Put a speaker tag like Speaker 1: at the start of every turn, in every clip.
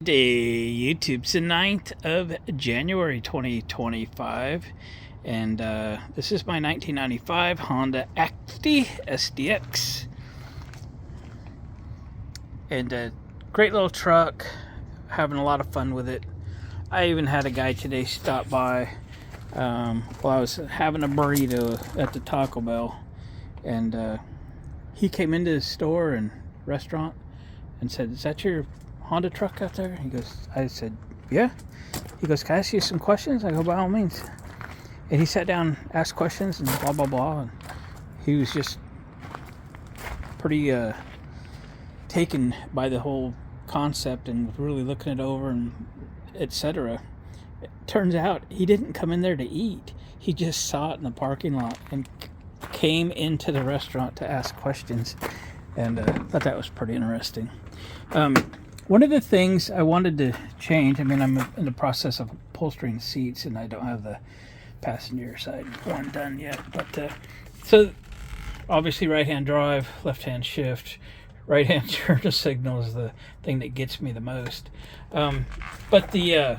Speaker 1: Day YouTube's the 9th of January 2025, and this is my 1995 Honda Acti SDX, and a great little truck, having a lot of fun with it. I even had a guy today stop by while I was having a burrito at the Taco Bell, and he came into the store and restaurant and said, "Is that your Honda truck out there?" He goes, I said, "Yeah." He goes, "Can I ask you some questions?" I go, "By all means." And he sat down, asked questions, and blah, blah, blah. And he was just pretty taken by the whole concept and really looking it over and etc. It turns out he didn't come in there to eat. He just saw it in the parking lot and came into the restaurant to ask questions. And thought that was pretty interesting. One of the things I wanted to change, I'm in the process of upholstering seats, and I don't have the passenger side one done yet. But so obviously right-hand drive, left-hand shift, right-hand turn signal is the thing that gets me the most. But the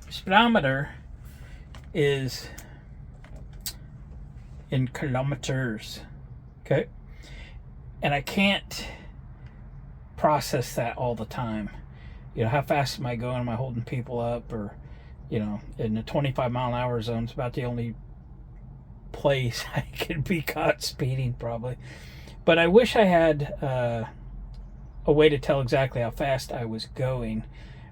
Speaker 1: speedometer is in kilometers, okay? And I can't process that all the time. How fast am I going? Am I holding people up? Or, in the 25-mile-an-hour zone, it's about the only place I could be caught speeding, probably. But I wish I had a way to tell exactly how fast I was going,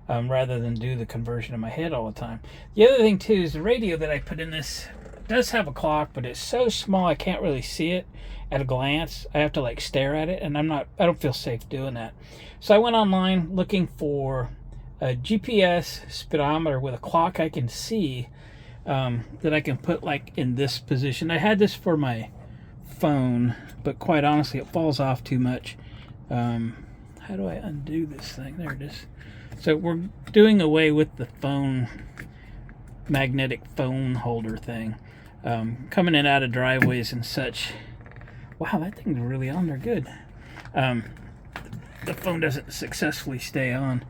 Speaker 1: rather than do the conversion in my head all the time. The other thing, too, is the radio that I put in this does have a clock, but it's so small I can't really see it at a glance. I have to stare at it, and I don't feel safe doing that. So I went online looking for a GPS speedometer with a clock I can see, that I can put in this position. I had this for my phone, but quite honestly it falls off too much. How do I undo this thing? There it is. So we're doing away with the phone, magnetic phone holder thing. Coming in and out of driveways and such. Wow, that thing's really on there good. The phone doesn't successfully stay on.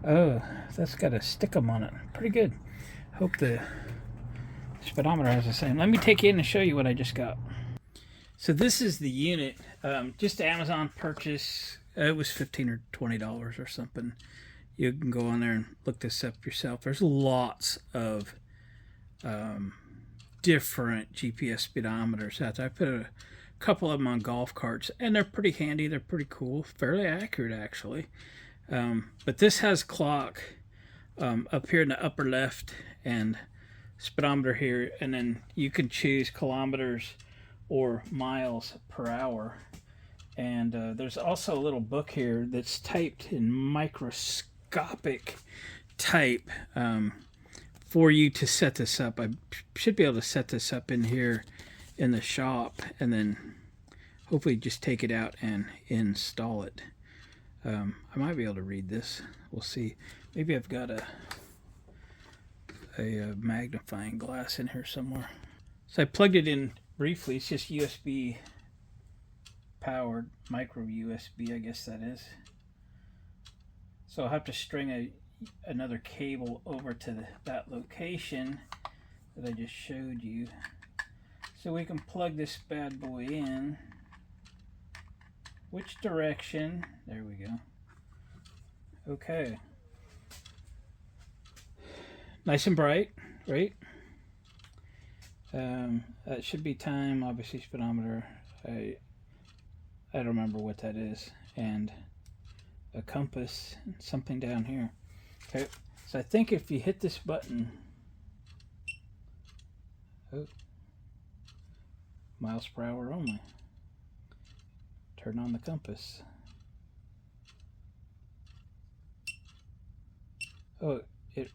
Speaker 1: Oh, that's got a stickum on it. Pretty good. Hope the speedometer has the same. Let me take you in and show you what I just got. So this is the unit. Just Amazon purchase. It was $15 or $20 or something. You can go on there and look this up yourself. There's lots of different GPS speedometers out there. I put a couple of them on golf carts, and they're pretty handy. They're pretty cool, fairly accurate actually. But this has clock up here in the upper left and speedometer here, and then you can choose kilometers or miles per hour. And there's also a little book here that's typed in microscopic type for you to set this up. I should be able to set this up in here in the shop, and then hopefully just take it out and install it. I might be able to read this. We'll see. Maybe I've got a magnifying glass in here somewhere. So I plugged it in briefly. It's just USB powered, micro USB, I guess that is. So I'll have to string another cable over to that location that I just showed you, so we can plug this bad boy in. Which direction? There we go. Okay. Nice and bright, right? That should be time, obviously speedometer. I don't remember what that is. And a compass, and something down here. Okay, so I think if you hit this button, miles per hour only. Turn on the compass. Oh, it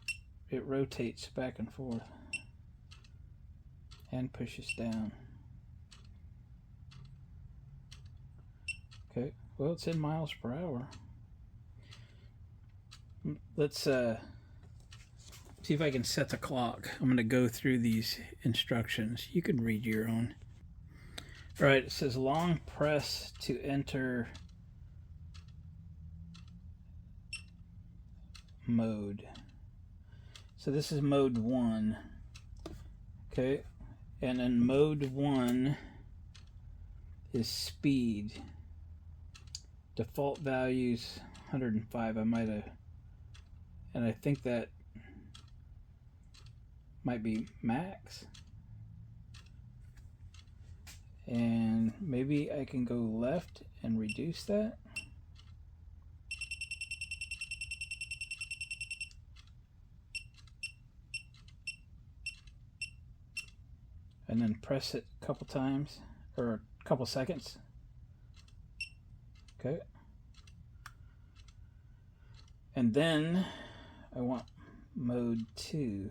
Speaker 1: rotates back and forth and pushes down. Okay, well, it's in miles per hour. Let's see if I can set the clock. I'm going to go through these instructions. You can read your own. All right, it says long press to enter mode. So this is mode 1. Okay, and then mode 1 is speed. Default values 105. I might have, and I think that might be max. And maybe I can go left and reduce that. And then press it a couple times, or a couple seconds. Okay. And then I want mode 2.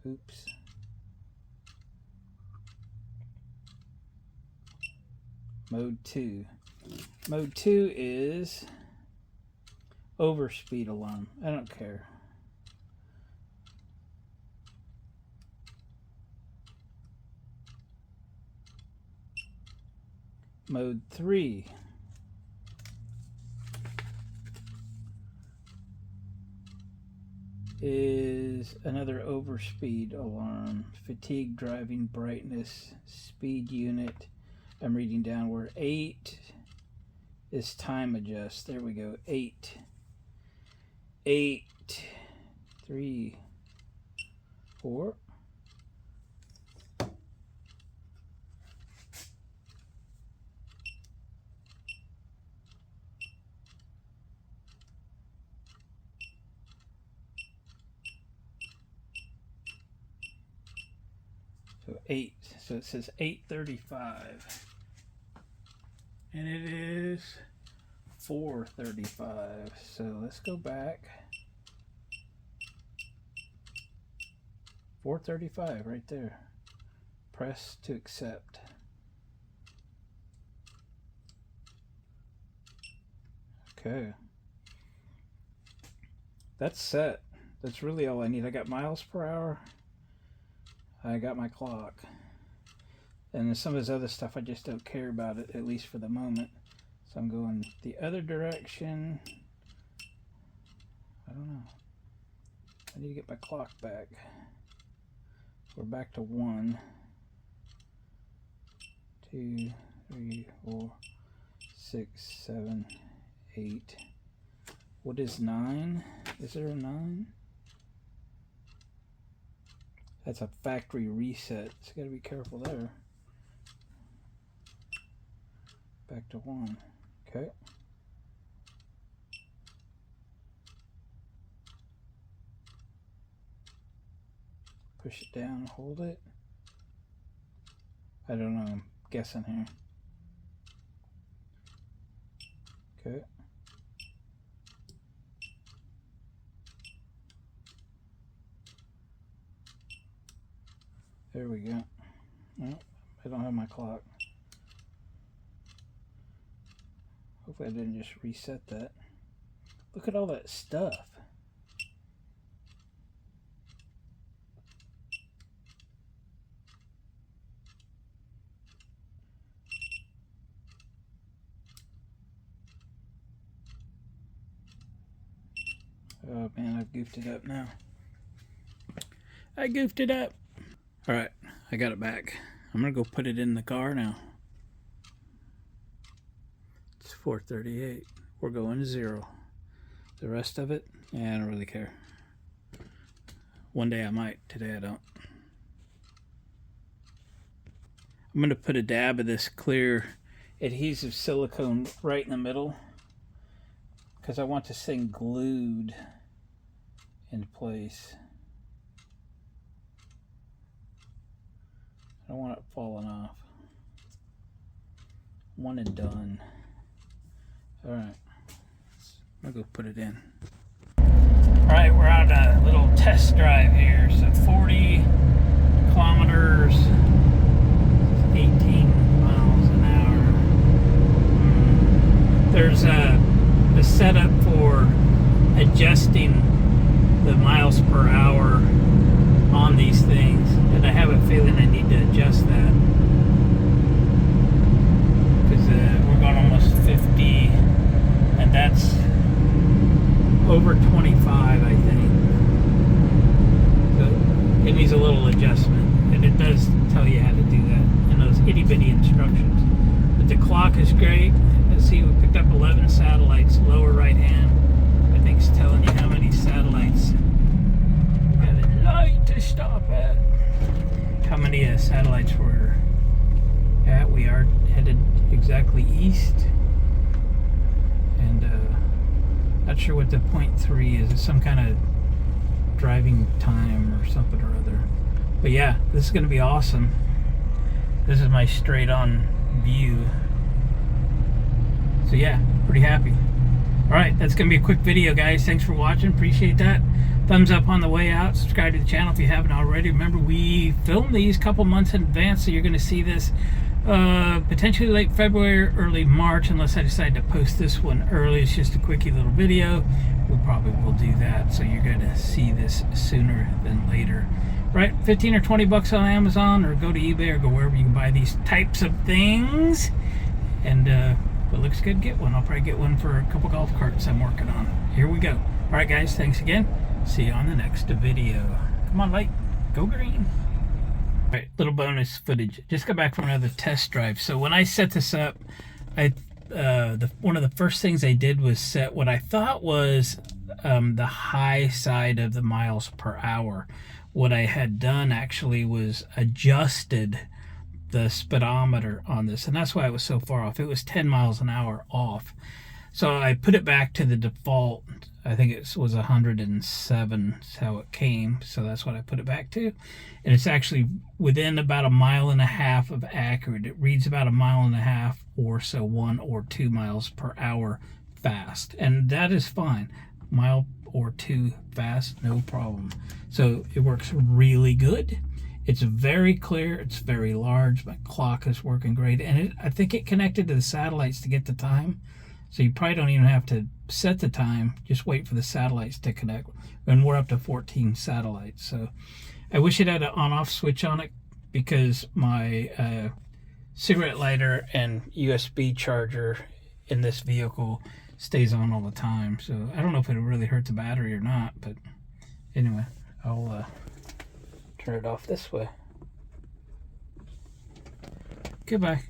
Speaker 1: Oops. Mode 2. Mode 2 is overspeed alarm. I don't care. Mode 3 is another overspeed alarm. Fatigue driving brightness, speed unit. I'm reading down where 8 is time adjust. There we go. 8. 8, 3, 4. So 8. So it says 8:35. And it is 4:35. So let's go back. 4:35 right there. Press to accept. Okay. That's set. That's really all I need. I got miles per hour. I got my clock. And some of this other stuff I just don't care about it, at least for the moment. So I'm going the other direction. I don't know. I need to get my clock back. We're back to 1, 2, 3, 4, 6, 7, 8. What is 9? Is there a 9? That's a factory reset. So you gotta be careful there. Back to 1. Okay. Push it down, hold it. I don't know, I'm guessing here. Okay. There we go. Well, I don't have my clock. Hopefully I didn't just reset that. Look at all that stuff. Oh man, I've goofed it up now. I goofed it up. Alright, I got it back. I'm gonna go put it in the car now. It's 4:38. We're going to 0. The rest of it, yeah, I don't really care. One day I might, today I don't. I'm gonna put a dab of this clear adhesive silicone right in the middle because I want this thing glued in place. I don't want it falling off. One and done. Alright, I'm gonna go put it in. Alright, we're on a little test drive here. So 40 kilometers, 18 miles an hour. There's a setup for adjusting the miles per hour on these things, and I have a feeling I need to adjust that because we're going almost 50 over 25, I think. So it needs a little adjustment, and it does tell you how to do that in those itty-bitty instructions. But the clock is great. Let's see, we picked up 11 satellites, lower right hand. I think it's telling you how many satellites. We got a light to stop at. How many satellites we're at. We are headed exactly east. And not sure what the 0.3 is. It's some kind of driving time or something or other. But yeah, this is going to be awesome. This is my straight on view. So yeah, pretty happy. Alright, that's going to be a quick video, guys. Thanks for watching. Appreciate that. Thumbs up on the way out. Subscribe to the channel if you haven't already. Remember, we film these a couple months in advance, so you're going to see this potentially late February, early March, unless I decide to post this one early. It's just a quickie little video. We probably will do that, so you're going to see this sooner than later. Right, 15 or 20 bucks on Amazon, or go to eBay, or go wherever you can buy these types of things. And if it looks good, get one. I'll probably get one for a couple golf carts I'm working on. Here we go. All right, guys, thanks again. See you on the next video. Come on, light, go green. All right, little bonus footage. Just got back from another test drive. So when I set this up, one of the first things I did was set what I thought was the high side of the miles per hour. What I had done actually was adjusted the speedometer on this, and that's why it was so far off. It was 10 miles an hour off. So I put it back to the default. I think it was 107 is how it came, so that's what I put it back to. And it's actually within about 1.5 miles of accurate. It reads about 1.5 miles or so, 1 or 2 miles per hour fast, and that is fine. Mile or two fast, no problem. So it works really good. It's very clear, it's very large. My clock is working great, and I think it connected to the satellites to get the time. So you probably don't even have to set the time, just wait for the satellites to connect. And we're up to 14 satellites. So I wish it had an on-off switch on it, because my cigarette lighter and USB charger in this vehicle stays on all the time. So I don't know if it really hurt the battery or not, but anyway, I'll turn it off this way. Goodbye.